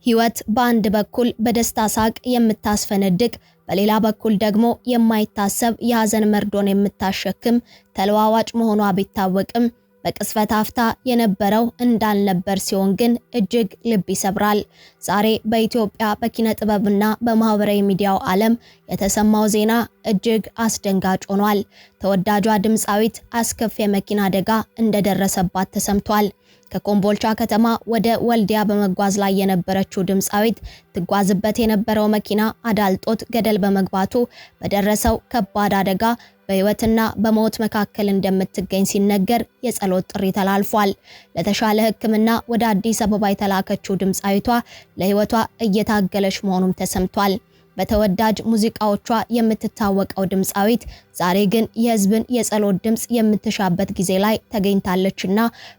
ህይወት በአንድ በኩል በደስታ ሳቅ የምታስፈነድቅ በሌላ በኩል ደግሞ የማይታሰብ የሐዘን መርዶን የምታሸክም ተለዋዋጭ መሆኗ ቢታወቅም በቅስፈት አፍታ የነበረው እንዳልነበር ሲሆን ግን እጅግ ልብ ይሰብራል። ዛሬ በኢትዮጵያ በኪነ ጥበብና በማህበራዊ ሚዲያው ዓለም የተሰማው ዜና እጅግ አስደንጋጭ ሆኗል። ተወዳጇ ድምፃዊት አስከፊ የመኪና አደጋ እንደደረሰባት ተሰምቷል። ከኮምቦልቻ ከተማ ወደ ወልዲያ በመጓዝ ላይ የነበረችው ድምፃዊት ትጓዝበት የነበረው መኪና አዳልጦት ገደል በመግባቱ በደረሰው ከባድ አደጋ በህይወትና በሞት መካከል እንደምትገኝ ሲነገር የጸሎት ጥሪ ተላልፏል። ለተሻለ ሕክምና ወደ አዲስ አበባ የተላከችው ድምፃዊቷ ለህይወቷ እየታገለች መሆኑም ተሰምቷል። በተወዳጅ ሙዚቃዎቿ የምትታወቀው ድምፃዊት ዛሬ ግን የህዝብን የጸሎት ድምጽ የምትሻበት ጊዜ ላይ ተገኝታለችና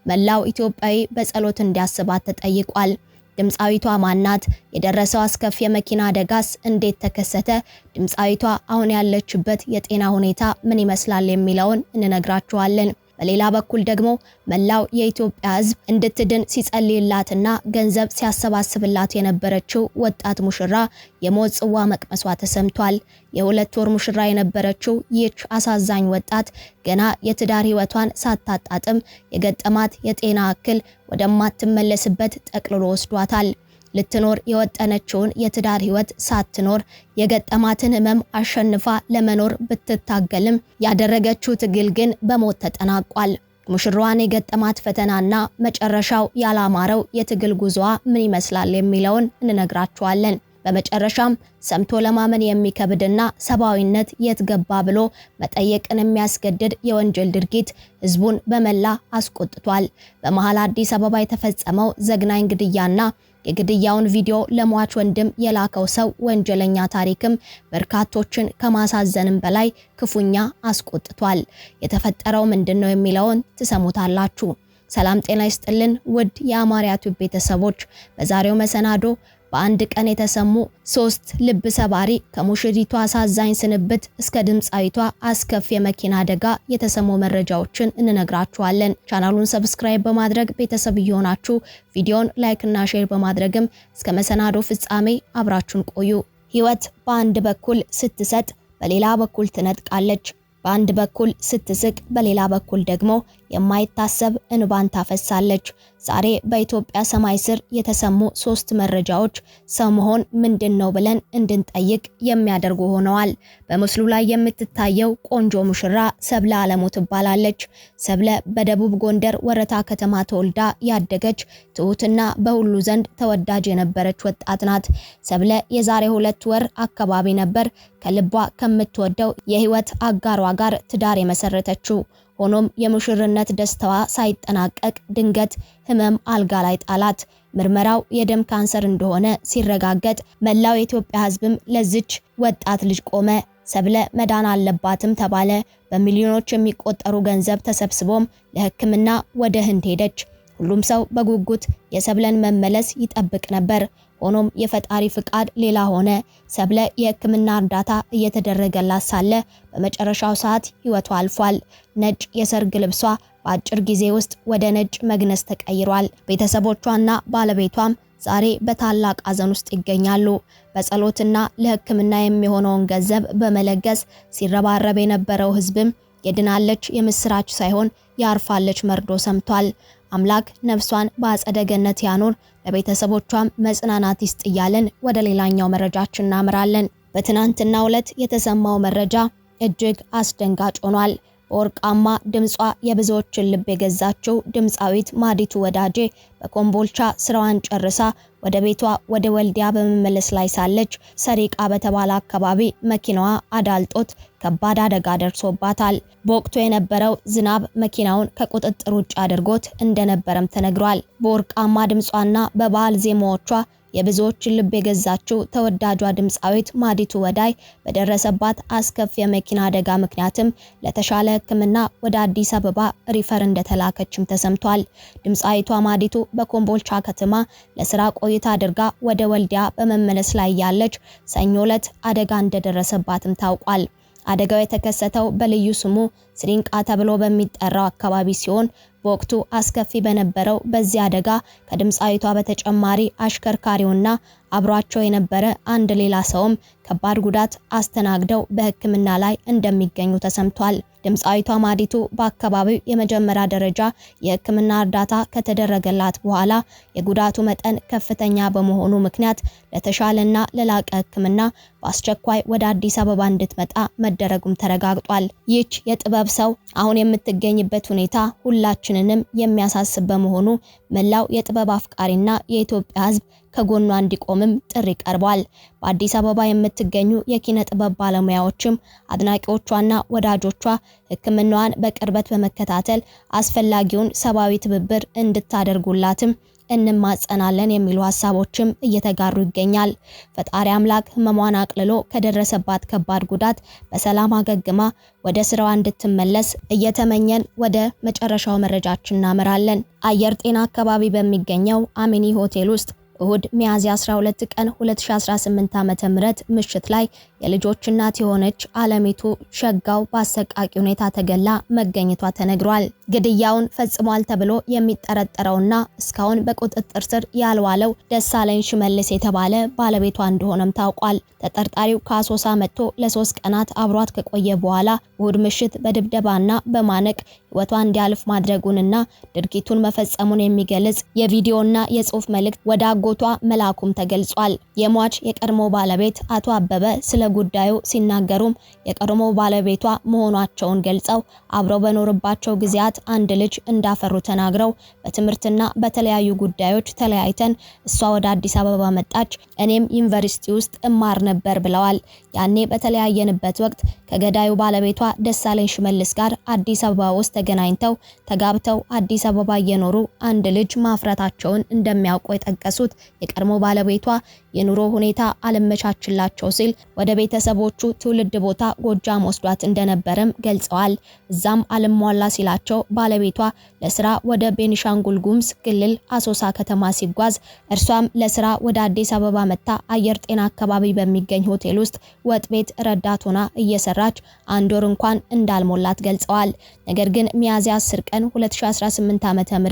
መላው ኢትዮጵያዊ በጸሎት እንዲያስባት ተጠይቋል። ድምፃዊቷ ማናት? የደረሰው አስከፊ የመኪና አደጋስ እንዴት ተከሰተ? ድምፃዊቷ አሁን ያለችበት የጤና ሁኔታ ምን ይመስላል የሚለውን እንነግራችኋለን። በሌላ በኩል ደግሞ መላው የኢትዮጵያ ህዝብ እንድትድን ሲጸልይላትና ገንዘብ ሲያሰባስብላት የነበረችው ወጣት ሙሽራ የሞት ጽዋ መቅመሷ ተሰምቷል። የ2 ወር ሙሽራ የነበረችው ይህች አሳዛኝ ወጣት ገና የትዳር ህይወቷን ሳታጣጥም የገጠማት የጤና እክል ወደማትመለስበት ጠቅልሎ ወስዷታል። ልትኖር የወጠነችውን የትዳር ህይወት ሳትኖር የገጠማትን ህመም አሸንፋ ለመኖር ብትታገልም ያደረገችው ትግል ግን በሞት ተጠናቋል። ሙሽራዋን የገጠማት ፈተናና መጨረሻው ያላማረው የትግል ጉዞዋ ምን ይመስላል የሚለውን እንነግራችኋለን። በመጨረሻም ሰምቶ ለማመን የሚከብድና ሰብአዊነት የት ገባ ብሎ መጠየቅን የሚያስገድድ የወንጀል ድርጊት ህዝቡን በመላ አስቆጥቷል። በመሃል አዲስ አበባ የተፈጸመው ዘግናኝ ግድያና የግድያውን ቪዲዮ ለሟች ወንድም የላከው ሰው ወንጀለኛ ታሪክም በርካቶችን ከማሳዘንም በላይ ክፉኛ አስቆጥቷል። የተፈጠረው ምንድነው የሚለውን ትሰሙታላችሁ። ሰላም ጤና ይስጥልን ውድ የአማርያ ቲዩብ ቤተሰቦች፣ በዛሬው መሰናዶ በአንድ ቀን የተሰሙ 3 ልብ ሰባሪ ከሙሽሪቷ አሳዛኝ ስንብት እስከ ድምፃዊቷ አስከፊ የመኪና አደጋ የተሰሙ መረጃዎችን እንነግራችኋለን። ቻናሉን ሰብስክራይብ በማድረግ ቤተሰብ ይሆናችሁ ቪዲዮን ላይክ እና ሼር በማድረግም እስከ መሰናዶ ፍጻሜ አብራችሁን ቆዩ። ህይወት በአንድ በኩል ስትሰጥ በሌላ በኩል ትነጥቃለች። በአንድ በኩል ስትስቅ በሌላ በኩል ደግሞ የማይታሰብ እንባን ታፈሳለች። ዛሬ በኢትዮጵያ ሰማይ ስር የተሰሙ 3 መረጃዎች ሰው መሆን ምንድነው ብለን እንድንጠይቅ የሚያደርጉ ሆነዋል። በምስሉ ላይ የምትታየው ቆንጆ ሙሽራ ሰብለ አለሙ ትባላለች። ሰብለ በደቡብ ጎንደር ወረታ ከተማ ተወልዳ ያደገች ትሁትና በሁሉ ዘንድ ተወዳጅ የነበረች ወጣት ናት። ሰብለ የዛሬ 2 ወር አካባቢ ነበር ከልቧ ከምትወደው የህይወት አጋሯ ጋር ትዳር የመሰረተችው። ሆኖም የሙሽርነት ደስታዋ ሳይጠናቀቅ ድንገት ህመም አልጋ ላይ ጣላት። ምርመራው የደም ካንሰር እንደሆነ ሲረጋገጥ መላው የኢትዮጵያ ህዝብም ለዚች ወጣት ልጅ ቆመ። ሰብለ መዳን አለባትም ተባለ። በሚሊዮኖች የሚቆጠሩ ገንዘብ ተሰብስቦም ለህክምና ወደ ህንድ ሄደች። ሁሉም ሰው በጉጉት የሰብለን መመለስ ይጠብቅ ነበር። ሆኖም የፈጣሪ ፍቃድ ሌላ ሆነ። ሰብለ የህክምና እርዳታ እየተደረገላት ሳለ በመጨረሻው ሰዓት ህይወቷ አልፏል። ነጭ የሰርግ ልብሷ በአጭር ጊዜ ውስጥ ወደ ነጭ መግነዝ ተቀይሯል። ቤተሰቦቿና ባለቤቷም ዛሬ በታላቅ ሐዘን ውስጥ ይገኛሉ። በጸሎትና ለህክምና የሚሆነውን ገንዘብ በመለገስ ሲረባረብ የነበረው ህዝብም የድናለች የምስራች ሳይሆን ያርፋለች መርዶ ሰምቷል። አምላክ ነፍሷን በአጸደ ገነት ያኑር፣ ለቤተሰቦቿም መጽናናት ይስጥ እያልን ወደ ሌላኛው መረጃችን እናምራለን። በትናንትናው ዕለት የተሰማው መረጃ እጅግ አስደንጋጭ ሆኗል። በወርቃማ ድምጿ የብዙዎችን ልብ የገዛችው ድምፃዊት ማዲቱ ወዳጄ በኮምቦልቻ ስራዋን ጨርሳ ወደ ቤቷ ወደ ወልዲያ በመመለስ ላይ ሳለች ሰሪቃ በተባለ አካባቢ መኪናዋ አዳልጦት ከባድ አደጋ ደርሶባታል። በወቅቱ የነበረው ዝናብ መኪናውን ከቁጥጥር ውጭ አድርጎት እንደነበረም ተነግሯል። በወርቃማ ድምጿና በባህል ዜማዎቿ የብዙዎችን ልብ የገዛችው ተወዳጇ ድምፃዊት ማዲቱ ወዳይ በደረሰባት አስከፊ የመኪና አደጋ ምክንያትም ለተሻለ ህክምና ወደ አዲስ አበባ ሪፈር እንደተላከችም ተሰምቷል። ድምፃዊቷ ማዲቱ በኮምቦልቻ ከተማ ለስራ ቆይታ አድርጋ ወደ ወልዲያ በመመለስ ላይ ያለች ሰኞ ዕለት አደጋ እንደደረሰባትም ታውቋል። አደጋው የተከሰተው በልዩ ስሙ ስሪንቃ ተብሎ በሚጠራው አካባቢ ሲሆን በወቅቱ አስከፊ በነበረው በዚህ አደጋ ከድምፃዊቷ በተጨማሪ አሽከርካሪውና አብሯቸው የነበረ አንድ ሌላ ሰውም ከባድ ጉዳት አስተናግደው በሕክምና ላይ እንደሚገኙ ተሰምቷል። ድምፃዊቷ ማዲቱ በአካባቢው የመጀመሪያ ደረጃ የሕክምና እርዳታ ከተደረገላት በኋላ የጉዳቱ መጠን ከፍተኛ በመሆኑ ምክንያት ለተሻለና ለላቀ ሕክምና በአስቸኳይ ወደ አዲስ አበባ እንድትመጣ መደረጉም ተረጋግጧል። ይህች የጥበብ ሰው አሁን የምትገኝበት ሁኔታ ሁላችንንም የሚያሳስብ በመሆኑ መላው የጥበብ አፍቃሪና የኢትዮጵያ ሕዝብ ከጎኗ እንዲቆምም ጥሪ ቀርቧል። በአዲስ አበባ የምትገኙ የኪነ ጥበብ ባለሙያዎችም አድናቂዎቿና ወዳጆቿ ሕክምናዋን በቅርበት በመከታተል አስፈላጊውን ሰብአዊ ትብብር እንድታደርጉላትም እንማጸናለን የሚሉ ሐሳቦችም እየተጋሩ ይገኛል። ፈጣሪ አምላክ ህመሟን አቅልሎ ከደረሰባት ከባድ ጉዳት በሰላም አገግማ ወደ ስራዋ እንድትመለስ እየተመኘን ወደ መጨረሻው መረጃችን እናመራለን። አየር ጤና አካባቢ በሚገኘው አሚኒ ሆቴል ውስጥ እሁድ ሚያዝያ 12 ቀን 2018 ዓ.ም ምሽት ላይ የልጆች እናት የሆነች አለሚቱ ሸጋው በአሰቃቂ ሁኔታ ተገላ መገኘቷ ተነግሯል። ግድያውን ፈጽሟል ተብሎ የሚጠረጠረውና እስካሁን በቁጥጥር ስር ያልዋለው ደሳለኝ ሽመልስ የተባለ ባለቤቷ እንደሆነም ታውቋል። ተጠርጣሪው ከአሶሳ መጥቶ ለ3 ቀናት አብሯት ከቆየ በኋላ እሁድ ምሽት በድብደባና በማነቅ ህይወቷ እንዲያልፍ ማድረጉንና ድርጊቱን መፈጸሙን የሚገልጽ የቪዲዮና የጽሑፍ መልእክት ወደ አጎቷ መላኩም ተገልጿል። የሟች የቀድሞ ባለቤት አቶ አበበ ስለ ጉዳዩ ሲናገሩም የቀድሞ ባለቤቷ መሆናቸውን ገልጸው አብረው በኖርባቸው ጊዜያት አንድ ልጅ እንዳፈሩ ተናግረው በትምህርትና በተለያዩ ጉዳዮች ተለያይተን እሷ ወደ አዲስ አበባ መጣች፣ እኔም ዩኒቨርሲቲ ውስጥ እማር ነበር ብለዋል። ያኔ በተለያየንበት ወቅት ከገዳዩ ባለቤቷ ደሳለኝ ሽመልስ ጋር አዲስ አበባ ውስጥ ተገናኝተው ተጋብተው አዲስ አበባ እየኖሩ አንድ ልጅ ማፍራታቸውን እንደሚያውቁ የጠቀሱት የቀድሞ ባለቤቷ የኑሮ ሁኔታ አለመቻችላቸው ሲል ወደ ቤተሰቦቹ ትውልድ ቦታ ጎጃም ወስዷት እንደነበረም ገልጸዋል። እዛም አልሟላ ሲላቸው ባለቤቷ ለስራ ወደ ቤኒሻንጉል ጉሙዝ ክልል አሶሳ ከተማ ሲጓዝ እርሷም ለስራ ወደ አዲስ አበባ መጣ አየር ጤና አካባቢ በሚገኝ ሆቴል ውስጥ ወጥ ቤት ረዳት ሆና እየሰራች አንድ ወር እንኳን እንዳልሞላት ገልጸዋል። ነገር ግን ሚያዝያ 10 ቀን 2018 ዓ.ም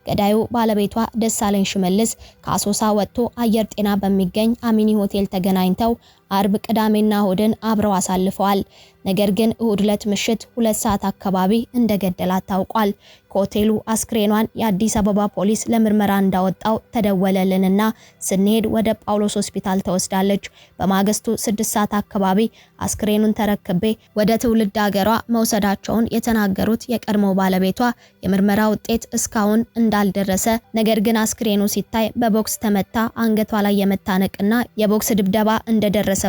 ገዳዩ ባለቤቷ ደሳለኝ ሽመልስ ከአሶሳ ወጥቶ አየር ጤና በሚገኝ አሚኒ ሆቴል ተገናኝተው አርብ ቅዳሜና እሁድን አብረው አሳልፈዋል። ነገር ግን እሁድ ዕለት ምሽት 2 ሰዓት አካባቢ እንደገደላት ታውቋል። ከሆቴሉ አስክሬኗን የአዲስ አበባ ፖሊስ ለምርመራ እንዳወጣው ተደወለልንና ስንሄድ ወደ ጳውሎስ ሆስፒታል ተወስዳለች። በማግስቱ 6 ሰዓት አካባቢ አስክሬኑን ተረክቤ ወደ ትውልድ ሀገሯ መውሰዳቸውን የተናገሩት የቀድሞ ባለቤቷ የምርመራ ውጤት እስካሁን እንዳልደረሰ፣ ነገር ግን አስክሬኑ ሲታይ በቦክስ ተመታ አንገቷ ላይ የመታነቅና የቦክስ ድብደባ እንደደረሰባት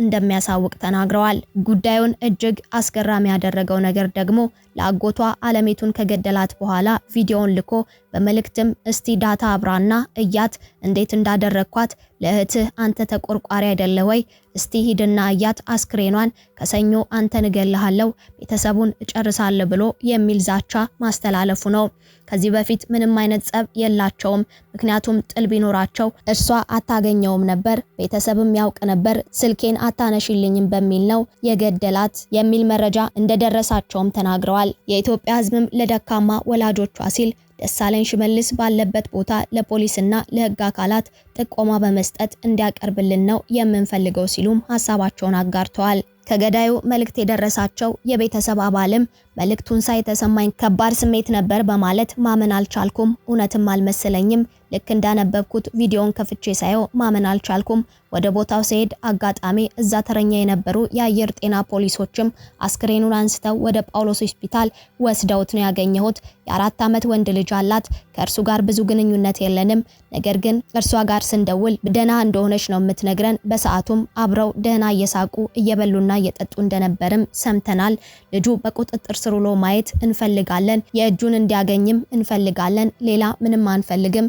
እንደሚያሳውቅ ተናግረዋል። ጉዳዩን እጅግ አስገራሚ ያደረገው ነገር ደግሞ ለአጎቷ አለሚቱን ከገደላት በኋላ ቪዲዮውን ልኮ በመልእክትም እስቲ ዳታ አብራና እያት እንዴት እንዳደረኳት ለእህትህ አንተ ተቆርቋሪ አይደለ ወይ? እስቲ ሂድና እያት አስክሬኗን ከሰኞ አንተን እገልሃለሁ ቤተሰቡን እጨርሳለሁ ብሎ የሚል ዛቻ ማስተላለፉ ነው። ከዚህ በፊት ምንም አይነት ጸብ የላቸውም። ምክንያቱም ጥል ቢኖራቸው እርሷ አታገኘውም ነበር፣ ቤተሰብም ያውቅ ነበር። ስልኬን አታነሽልኝም በሚል ነው የገደላት የሚል መረጃ እንደደረሳቸውም ተናግረዋል። የኢትዮጵያ ሕዝብም ለደካማ ወላጆቿ ሲል ደሳለኝ ሽመልስ ባለበት ቦታ ለፖሊስና ለሕግ አካላት ጥቆማ በመስጠት እንዲያቀርብልን ነው የምንፈልገው ሲሉም ሐሳባቸውን አጋርተዋል። ከገዳዩ መልእክት የደረሳቸው የቤተሰብ አባልም መልእክቱን ሳይተሰማኝ ከባድ ስሜት ነበር በማለት ማመን አልቻልኩም፣ እውነትም አልመሰለኝም። ልክ እንዳነበብኩት ቪዲዮን ከፍቼ ሳየው ማመን አልቻልኩም። ወደ ቦታው ሲሄድ አጋጣሚ እዛ ተረኛ የነበሩ የአየር ጤና ፖሊሶችም አስክሬኑን አንስተው ወደ ጳውሎስ ሆስፒታል ወስደውት ነው ያገኘሁት። የ4 ዓመት ወንድ ልጅ አላት። ከእርሱ ጋር ብዙ ግንኙነት የለንም። ነገር ግን እርሷ ጋር ስንደውል ደህና እንደሆነች ነው የምትነግረን። በሰዓቱም አብረው ደህና እየሳቁ እየበሉና እየጠጡ እንደነበርም ሰምተናል። ልጁ በቁጥጥር ስር ውሎ ማየት እንፈልጋለን። የእጁን እንዲያገኝም እንፈልጋለን። ሌላ ምንም አንፈልግም።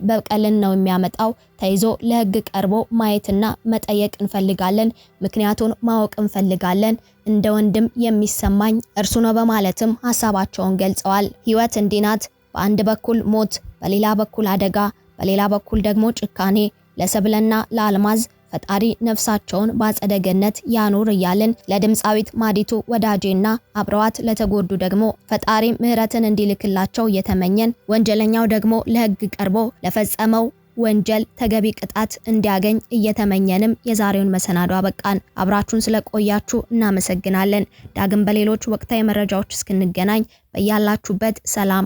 በቀልን ነው የሚያመጣው። ተይዞ ለሕግ ቀርቦ ማየትና መጠየቅ እንፈልጋለን። ምክንያቱን ማወቅ እንፈልጋለን። እንደ ወንድም የሚሰማኝ እርሱ ነው በማለትም ሐሳባቸውን ገልጸዋል። ህይወት እንዲህ ናት። በአንድ በኩል ሞት፣ በሌላ በኩል አደጋ፣ በሌላ በኩል ደግሞ ጭካኔ። ለሰብለና ለአልማዝ ፈጣሪ ነፍሳቸውን በአጸደ ገነት ያኑር እያልን ለድምፃዊት ማዲቱ ወዳጄና አብረዋት ለተጎዱ ደግሞ ፈጣሪ ምህረትን እንዲልክላቸው እየተመኘን ወንጀለኛው ደግሞ ለሕግ ቀርቦ ለፈጸመው ወንጀል ተገቢ ቅጣት እንዲያገኝ እየተመኘንም የዛሬውን መሰናዶ አበቃን። አብራችሁን ስለቆያችሁ እናመሰግናለን። ዳግም በሌሎች ወቅታዊ መረጃዎች እስክንገናኝ በያላችሁበት ሰላም